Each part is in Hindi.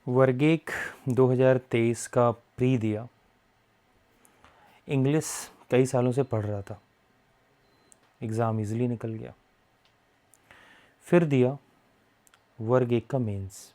वर्ग एक 2023 का प्री दिया। इंग्लिश कई सालों से पढ़ रहा था, एग्ज़ाम इजीली निकल गया। फिर दिया वर्ग एक का मेंस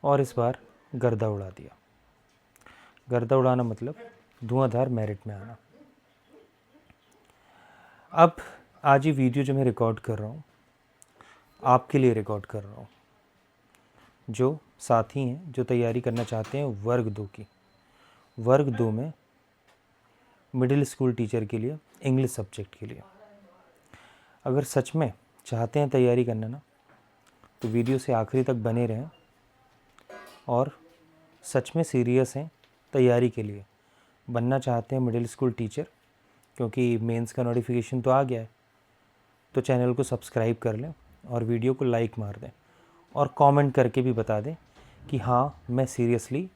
और इस बार गर्दा उड़ा दिया। गर्दा उड़ाना मतलब धुआंधार मेरिट में आना। अब आज ये वीडियो जो मैं रिकॉर्ड कर रहा हूँ आपके लिए रिकॉर्ड कर रहा हूँ, जो साथी हैं जो तैयारी करना चाहते हैं वर्ग दो की। वर्ग दो में मिडिल स्कूल टीचर के लिए, इंग्लिश सब्जेक्ट के लिए। अगर सच में चाहते हैं तैयारी करना ना, तो वीडियो से आखिरी तक बने रहें और सच में सीरियस हैं तैयारी के लिए, बनना चाहते हैं मिडिल स्कूल टीचर, क्योंकि मेंस का नोटिफिकेशन तो आ गया है, तो चैनल को सब्सक्राइब कर लें और वीडियो को लाइक मार दें और कमेंट करके भी बता दें कि हाँ मैं सीरियसली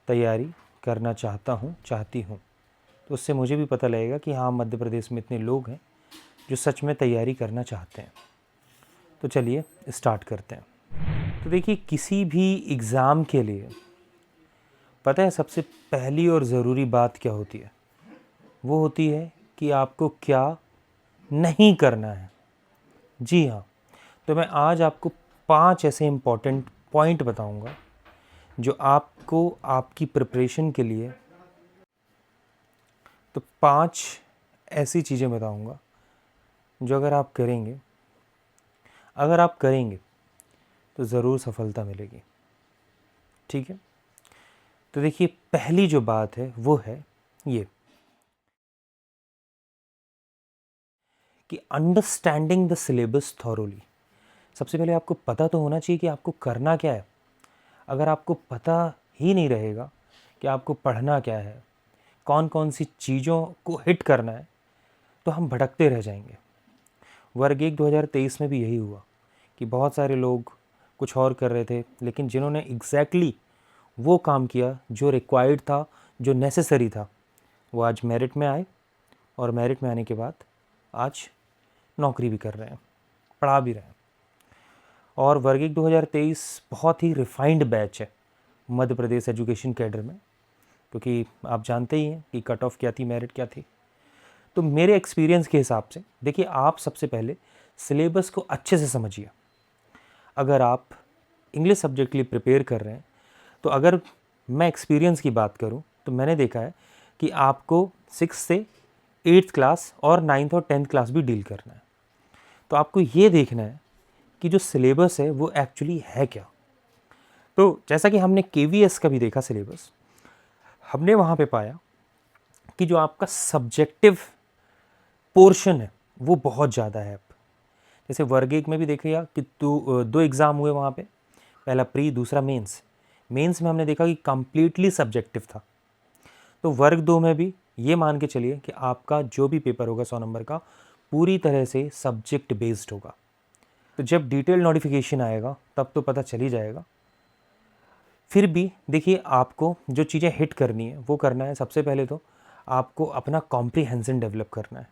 तैयारी करना चाहती हूँ। तो उससे मुझे भी पता लगेगा कि हाँ मध्य प्रदेश में इतने लोग हैं जो सच में तैयारी करना चाहते हैं। तो चलिए स्टार्ट करते हैं। तो देखिए, किसी भी एग्ज़ाम के लिए पता है सबसे पहली और ज़रूरी बात क्या होती है? वो होती है कि आपको क्या नहीं करना है। जी हाँ, तो मैं आज आपको 5 ऐसे इम्पॉर्टेंट पॉइंट बताऊंगा जो आपको आपकी प्रिपरेशन के लिए, तो 5 ऐसी चीज़ें बताऊंगा जो अगर आप करेंगे तो ज़रूर सफलता मिलेगी। ठीक है, तो देखिए पहली जो बात है वो है ये कि अंडरस्टैंडिंग द सिलेबस थॉरोली। सबसे पहले आपको पता तो होना चाहिए कि आपको करना क्या है। अगर आपको पता ही नहीं रहेगा कि आपको पढ़ना क्या है, कौन कौन सी चीज़ों को हिट करना है, तो हम भटकते रह जाएंगे। वर्ग एक 2023 में भी यही हुआ कि बहुत सारे लोग कुछ और कर रहे थे, लेकिन जिन्होंने एग्जैक्टली वो काम किया जो रिक्वायर्ड था, जो नेसेसरी था, वो आज मेरिट में आए और मेरिट में आने के बाद आज नौकरी भी कर रहे हैं, पढ़ा भी रहे हैं। और वर्ग एक 2023 बहुत ही रिफाइंड बैच है मध्य प्रदेश एजुकेशन कैडर में, क्योंकि आप जानते ही हैं कि कट ऑफ क्या थी, मेरिट क्या थी। तो मेरे एक्सपीरियंस के हिसाब से देखिए, आप सबसे पहले सिलेबस को अच्छे से समझिए। अगर आप इंग्लिश सब्जेक्ट के लिए प्रिपेयर कर रहे हैं, तो अगर मैं एक्सपीरियंस की बात करूं तो मैंने देखा है कि आपको 6 से 8th क्लास और 9th और 10th क्लास भी डील करना है। तो आपको ये देखना है कि जो सिलेबस है वो एक्चुअली है क्या। तो जैसा कि हमने KVS का भी देखा सिलेबस, हमने वहाँ पे पाया कि जो आपका सब्जेक्टिव पोर्शन है वो बहुत ज़्यादा है। जैसे वर्ग एक में भी देखिएगा कि दो एग्ज़ाम हुए वहाँ पे, पहला प्री, दूसरा मेंस। मेंस में हमने देखा कि कंप्लीटली सब्जेक्टिव था। तो वर्ग दो में भी ये मान के चलिए कि आपका जो भी पेपर होगा 100 नंबर का, पूरी तरह से सब्जेक्ट बेस्ड होगा। तो जब डिटेल नोटिफिकेशन आएगा तब तो पता चल ही जाएगा। फिर भी देखिए, आपको जो चीज़ें हिट करनी है वो करना है। सबसे पहले तो आपको अपना कॉम्प्रीहेंशन डेवलप करना है,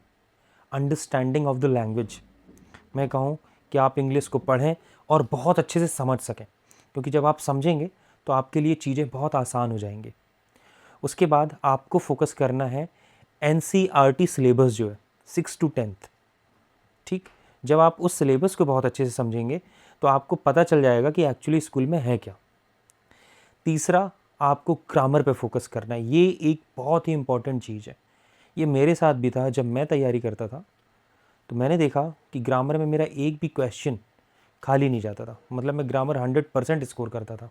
अंडरस्टैंडिंग ऑफ द लैंग्वेज। मैं कहूँ कि आप इंग्लिश को पढ़ें और बहुत अच्छे से समझ सकें, क्योंकि जब आप समझेंगे तो आपके लिए चीज़ें बहुत आसान हो जाएंगी। उसके बाद आपको फोकस करना है NCERT सिलेबस जो है 6 to 10th। ठीक, जब आप उस सिलेबस को बहुत अच्छे से समझेंगे तो आपको पता चल जाएगा कि एक्चुअली स्कूल में है क्या। तीसरा, आपको ग्रामर पे फोकस करना है। ये एक बहुत ही इम्पॉर्टेंट चीज़ है। ये मेरे साथ भी था जब मैं तैयारी करता था, तो मैंने देखा कि ग्रामर में मेरा एक भी क्वेश्चन खाली नहीं जाता था। मतलब मैं ग्रामर 100% स्कोर करता था,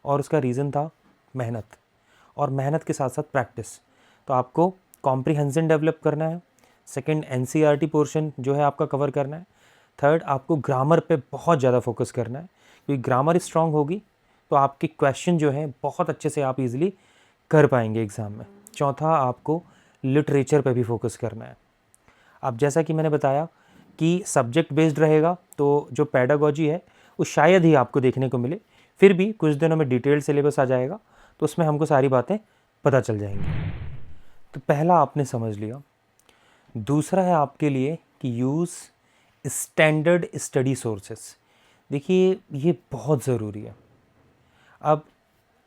और उसका रीज़न था मेहनत, और मेहनत के साथ साथ प्रैक्टिस। तो आपको कॉम्प्रीहेंशन डेवलप करना है। सेकंड, NCERT पोर्शन जो है आपका कवर करना है। थर्ड, आपको ग्रामर पे बहुत ज़्यादा फोकस करना है, क्योंकि ग्रामर स्ट्रांग होगी तो आपके क्वेश्चन जो हैं बहुत अच्छे से आप इजीली कर पाएंगे एग्ज़ाम में। चौथा, आपको लिटरेचर पे भी फोकस करना है। अब जैसा कि मैंने बताया कि सब्जेक्ट बेस्ड रहेगा, तो जो पैडागॉजी है वो शायद ही आपको देखने को मिले। फिर भी कुछ दिनों में डिटेल्ड सिलेबस आ जाएगा, तो उसमें हमको सारी बातें पता चल जाएंगी। तो पहला आपने समझ लिया। दूसरा है आपके लिए कि यूज़ स्टैंडर्ड स्टडी सोर्सेस। देखिए, ये बहुत ज़रूरी है। अब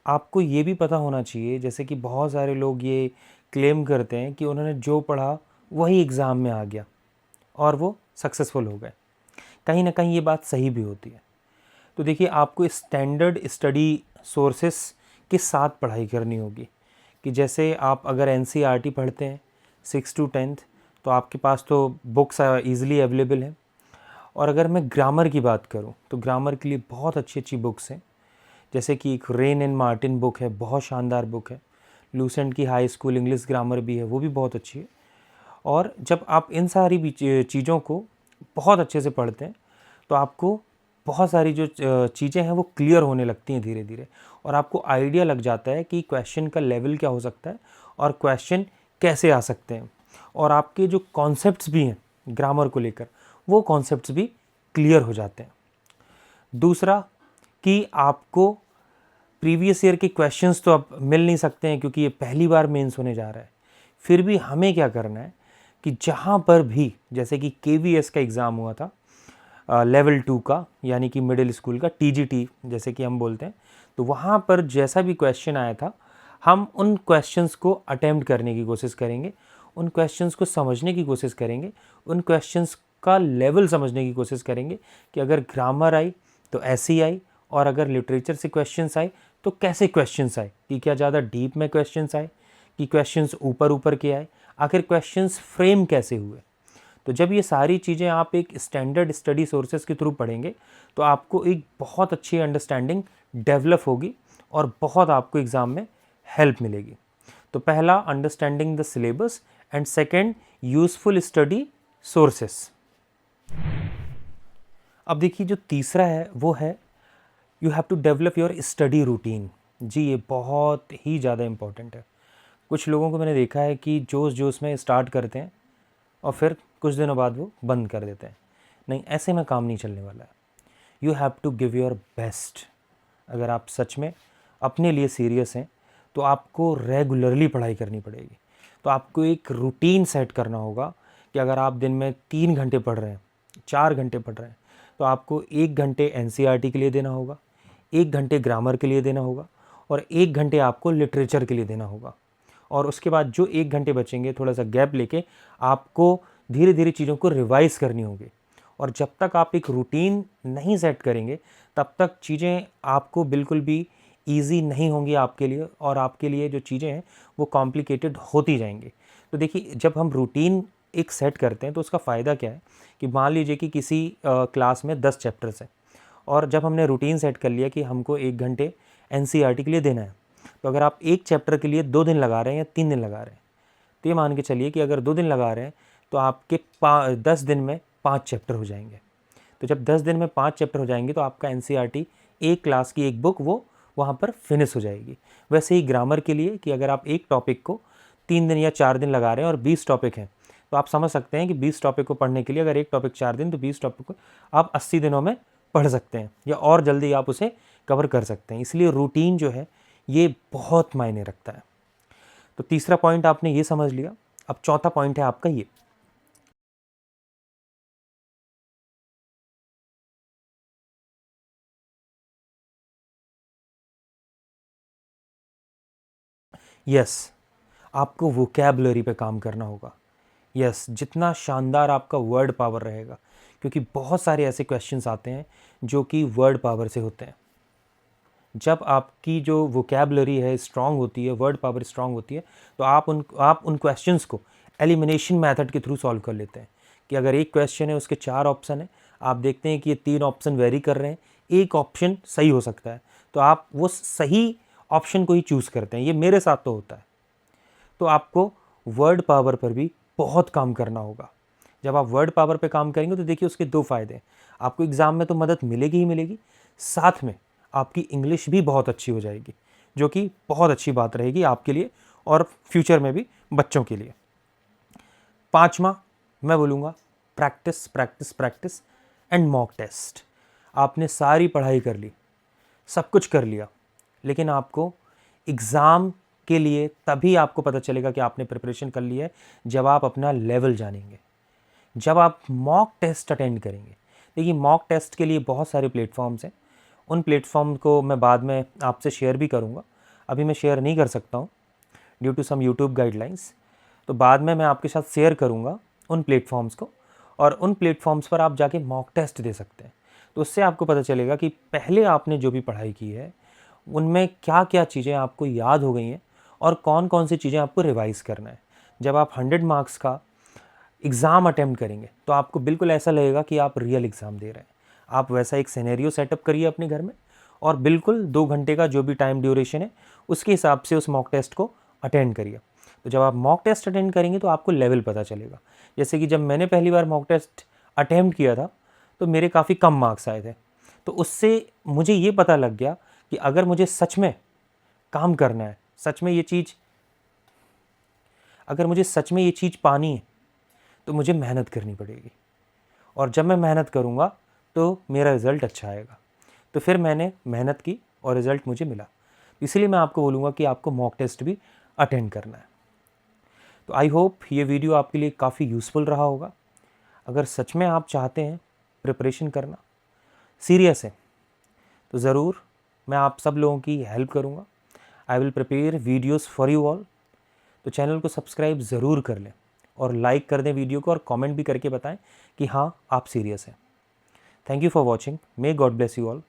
आपको ये भी पता होना चाहिए, जैसे कि बहुत सारे लोग ये क्लेम करते हैं कि उन्होंने जो पढ़ा वही एग्ज़ाम में आ गया और वो सक्सेसफुल हो गए। कहीं ना कहीं ये बात सही भी होती है। तो देखिए, आपको स्टैंडर्ड स्टडी सोर्सेस के साथ पढ़ाई करनी होगी, कि जैसे आप अगर एनसीईआरटी पढ़ते हैं 6 टू 10th, तो आपके पास तो बुक्स ईज़िली अवेलेबल हैं। और अगर मैं ग्रामर की बात करूं तो ग्रामर के लिए बहुत अच्छी अच्छी बुक्स हैं, जैसे कि एक रेन एंड मार्टिन बुक है, बहुत शानदार बुक है। लूसेंट की हाई स्कूल इंग्लिश ग्रामर भी है, वो भी बहुत अच्छी है। और जब आप इन सारी भी चीज़ों को बहुत अच्छे से पढ़ते हैं तो आपको बहुत सारी जो चीज़ें हैं वो क्लियर होने लगती हैं धीरे धीरे, और आपको आइडिया लग जाता है कि क्वेश्चन का लेवल क्या हो सकता है और क्वेश्चन कैसे आ सकते हैं। और आपके जो कॉन्सेप्ट्स भी हैं ग्रामर को लेकर, वो कॉन्सेप्ट्स भी क्लियर हो जाते हैं। दूसरा, कि आपको प्रीवियस ईयर के क्वेश्चंस तो अब मिल नहीं सकते हैं क्योंकि ये पहली बार मेंस होने जा रहा है। फिर भी हमें क्या करना है कि जहाँ पर भी, जैसे कि केवीएस का एग्ज़ाम हुआ था लेवल 2 का, यानी कि मिडिल स्कूल का टीजीटी जैसे कि हम बोलते हैं, तो वहाँ पर जैसा भी क्वेश्चन आया था, हम उन क्वेश्चंस को अटेम्प्ट करने की कोशिश करेंगे, उन क्वेश्चंस को समझने की कोशिश करेंगे, उन क्वेश्चंस का लेवल समझने की कोशिश करेंगे कि अगर ग्रामर आई तो ऐसी आई, और अगर लिटरेचर से क्वेश्चंस आए तो कैसे क्वेश्चंस आए, कि क्या ज़्यादा डीप में क्वेश्चंस आए, कि क्वेश्चंस ऊपर ऊपर के आए, आखिर क्वेश्चंस फ्रेम कैसे हुए। तो जब ये सारी चीज़ें आप एक स्टैंडर्ड स्टडी सोर्सेज के थ्रू पढ़ेंगे तो आपको एक बहुत अच्छी अंडरस्टैंडिंग डेवलप होगी और बहुत आपको एग्ज़ाम में हेल्प मिलेगी। तो पहला, understanding the syllabus, and second, useful study sources. अब देखिए, जो तीसरा है वो है you have to develop your study routine. जी, ये बहुत ही ज़्यादा इम्पॉर्टेंट है। कुछ लोगों को मैंने देखा है कि जोश जोश में स्टार्ट करते हैं और फिर कुछ दिनों बाद वो बंद कर देते हैं। नहीं, ऐसे में काम नहीं चलने वाला है। You have to give your best. अगर आप सच में अपने लिए सीरियस हैं तो आपको रेगुलरली पढ़ाई करनी पड़ेगी। तो आपको एक रूटीन सेट करना होगा कि अगर आप दिन में 3 घंटे पढ़ रहे हैं, 4 घंटे पढ़ रहे हैं, तो आपको 1 घंटे एनसीईआरटी के लिए देना होगा, 1 घंटे ग्रामर के लिए देना होगा, और 1 घंटे आपको लिटरेचर के लिए देना होगा। और उसके बाद जो 1 घंटे बचेंगे, थोड़ा सा गैप लेके आपको धीरे धीरे चीज़ों को रिवाइज़ करनी होगी। और जब तक आप एक रूटीन नहीं सेट करेंगे तब तक चीज़ें आपको बिल्कुल भी ईज़ी नहीं होंगी आपके लिए, और आपके लिए जो चीज़ें हैं वो कॉम्प्लिकेटेड होती जाएंगी। तो देखिए, जब हम रूटीन एक सेट करते हैं तो उसका फ़ायदा क्या है, कि मान लीजिए कि किसी क्लास में 10 चैप्टर्स हैं, और जब हमने रूटीन सेट कर लिया कि हमको 1 घंटे एनसीईआरटी के लिए देना है, तो अगर आप एक चैप्टर के लिए 2 दिन लगा रहे हैं या 3 दिन लगा रहे हैं, तो ये मान के चलिए कि अगर 2 दिन लगा रहे हैं तो आपके 10 दिन में 5 चैप्टर हो जाएंगे। तो जब 10 दिन में 5 चैप्टर हो जाएंगे तो आपका एनसीईआरटी, एक क्लास की एक बुक, वो वहाँ पर फिनिश हो जाएगी। वैसे ही ग्रामर के लिए, कि अगर आप एक टॉपिक को 3 दिन या 4 दिन लगा रहे हैं और 20 टॉपिक हैं, तो आप समझ सकते हैं कि 20 टॉपिक को पढ़ने के लिए अगर एक टॉपिक 4 दिन, तो 20 टॉपिक को आप 80 दिनों में पढ़ सकते हैं, या और जल्दी आप उसे कवर कर सकते हैं। इसलिए रूटीन जो है ये बहुत मायने रखता है। तो तीसरा पॉइंट आपने ये समझ लिया। अब चौथा पॉइंट है आपका ये, यस, आपको वोकैबुलरी पे काम करना होगा। यस, जितना शानदार आपका वर्ड पावर रहेगा, क्योंकि बहुत सारे ऐसे क्वेश्चंस आते हैं जो कि वर्ड पावर से होते हैं। जब आपकी जो वोकैबुलरी है स्ट्रांग होती है, वर्ड पावर स्ट्रांग होती है, तो आप उन क्वेश्चंस को एलिमिनेशन मेथड के थ्रू सॉल्व कर लेते हैं। कि अगर एक क्वेश्चन है उसके 4 ऑप्शन हैं, आप देखते हैं कि ये 3 ऑप्शन वेरी कर रहे हैं, एक ऑप्शन सही हो सकता है, तो आप वो सही ऑप्शन को ही चूज़ करते हैं। ये मेरे साथ तो होता है। तो आपको वर्ड पावर पर भी बहुत काम करना होगा। जब आप वर्ड पावर पे काम करेंगे तो देखिए, उसके 2 फ़ायदे हैं। आपको एग्ज़ाम में तो मदद मिलेगी ही मिलेगी, साथ में आपकी इंग्लिश भी बहुत अच्छी हो जाएगी, जो कि बहुत अच्छी बात रहेगी आपके लिए और फ्यूचर में भी बच्चों के लिए। 5वां मैं बोलूँगा, practice, practice, practice and mock test. आपने सारी पढ़ाई कर ली, सब कुछ कर लिया, लेकिन आपको एग्ज़ाम के लिए तभी आपको पता चलेगा कि आपने प्रिपरेशन कर ली है, जब आप अपना लेवल जानेंगे, जब आप मॉक टेस्ट अटेंड करेंगे। देखिए, मॉक टेस्ट के लिए बहुत सारे प्लेटफॉर्म्स हैं, उन प्लेटफॉर्म को मैं बाद में आपसे शेयर भी करूँगा, अभी मैं शेयर नहीं कर सकता हूँ due to some YouTube guidelines. तो बाद में मैं आपके साथ शेयर करूँगा उन प्लेटफॉर्म्स को, और उन प्लेटफॉर्म्स पर आप जाके मॉक टेस्ट दे सकते हैं। तो उससे आपको पता चलेगा कि पहले आपने जो भी पढ़ाई की है उनमें क्या क्या चीज़ें आपको याद हो गई हैं और कौन कौन सी चीज़ें आपको रिवाइज़ करना है। जब आप 100 मार्क्स का एग्ज़ाम अटेम्प्ट करेंगे तो आपको बिल्कुल ऐसा लगेगा कि आप रियल एग्ज़ाम दे रहे हैं। आप वैसा एक सिनेरियो सेटअप करिए अपने घर में, और बिल्कुल 2 घंटे का जो भी टाइम ड्यूरेशन है उसके हिसाब से उस मॉक टेस्ट को अटेंड करिए। तो जब आप मॉक टेस्ट अटेंड करेंगे तो आपको लेवल पता चलेगा। जैसे कि जब मैंने पहली बार मॉक टेस्ट अटेम्प्ट किया था तो मेरे काफ़ी कम मार्क्स आए थे। तो उससे मुझे ये पता लग गया कि अगर मुझे सच में काम करना है, सच में ये चीज़ अगर मुझे सच में ये चीज़ पानी है तो मुझे मेहनत करनी पड़ेगी, और जब मैं मेहनत करूँगा तो मेरा रिज़ल्ट अच्छा आएगा। तो फिर मैंने मेहनत की और रिज़ल्ट मुझे मिला। इसलिए मैं आपको बोलूँगा कि आपको मॉक टेस्ट भी अटेंड करना है। तो आई होप ये वीडियो आपके लिए काफ़ी यूज़फुल रहा होगा। अगर सच में आप चाहते हैं प्रिपरेशन करना सीरियस है तो ज़रूर मैं आप सब लोगों की हेल्प करूँगा। I will prepare videos for you all. तो चैनल को सब्सक्राइब ज़रूर कर लें और लाइक कर दें वीडियो को, और कमेंट भी करके बताएं कि हाँ आप सीरियस हैं। Thank you for watching. May God bless you all.